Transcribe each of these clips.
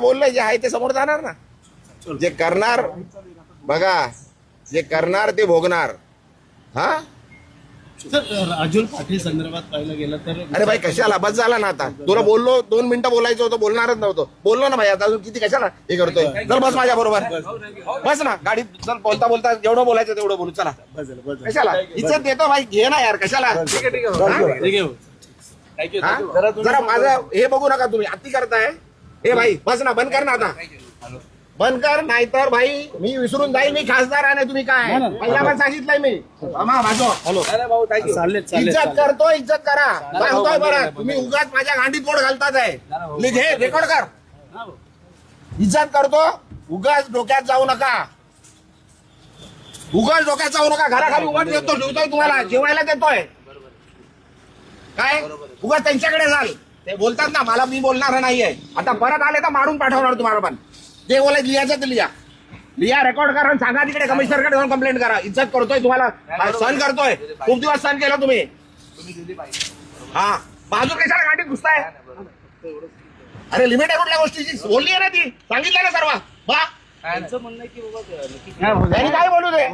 बोललं जे आहे ते समोर जाणार ना. जे करणार बघा, जे करणार ते भोगणार. हा सर, राजूल पाटील संदर्भात पाहिलं गेलं तर अरे भाई कशाला, बस झाला ना आता. तुला बोललो 2 मिनिटं बोलायचं होतं, बोलणारच नव्हतं. बोललो ना भाई, आता अजून किती कशाला हे करतोय. चल बस माझ्या बरोबर, बस ना गाडीत. चल बोलता बोलता जेवढं बोलायचं तेवढं बोलू. चला कशाला इज्जत देतो भाई, घे ना यार कशाला. जरा माझं हे बघू नका तुम्ही, अति करताय. हे भाई बस ना, बंद कर ना आता, बंद कर. नाहीतर भाई मी विसरून जाईल मी खासदार आहे. तुम्ही काय पहिल्यापासून सांगितलंय मी. इज्जत करतो, इज्जत करा. काय होतोय बरं, तुम्ही उगाच माझ्या गांडीत बोट घालतात आहे. घे रेकॉर्ड कर. इज्जत करतो, उगाच डोक्यात जाऊ नका. उगाच डोक्यात जाऊ नका. घराखाली उगाच देतो, ठेवतोय तुम्हाला जेवायला देतोय. काय उगाच त्यांच्याकडे जाल. ते बोलतात ना मला, मी बोलणार नाहीये. आता परत आले तर मारून पाठवणार तुम्हाला. पण जे बोलायचं लिहायचं ते लिहा, रेकॉर्ड करा, सांगा तिकडे कमिशनरकडे जाऊन कंप्लेंट करा. इज्जत करतोय तुम्हाला, सहन करतोय. खूप दिवस सहन केला तुम्ही. हा बाजू कशाला गांडीत घुसताय. अरे लिमिट आहे कुठल्या गोष्टीची, बोलली आहे ना ती, सांगितलं ना सर्व. काय बोलू दे,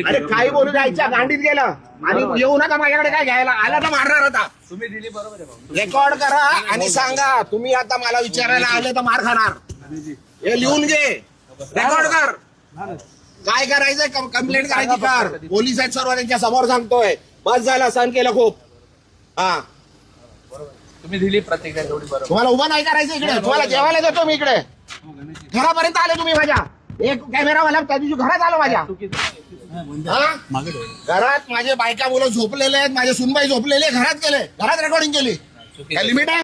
अरे काही बोलू दे. आईच्या गांडीत गेलं आणि येऊ नका माझ्याकडे काय घ्यायला. आला तर मारणार होता. तुम्ही दिली बरोबर. रेकॉर्ड करा आणि सांगा तुम्ही आता मला विचारायला आले तर मार खाणार. हे लिहून घे, रेकॉर्ड कर. काय करायचंय कंप्लेंट करायची कर. पोलीस आहेत सर्व, त्यांच्या समोर सांगतोय. बस झाला, सहन केलं खूप. हा तुम्ही दिली प्रतिक्रिया तेवढी बरोबर. तुम्हाला उभं नाही करायचं इकडे. तुम्हाला जेवायला देतो मी इकडे. घरापर्यंत आले तुम्ही माझ्या. एक कॅमेरावाला त्या दिवशी घरात आलो माझ्या. घरात माझे बायका मुलं झोपलेले आहेत, माझे सुनबाई झोपलेले, घरात गेले, घरात रेकॉर्डिंग केली. काय लिमिट आहे.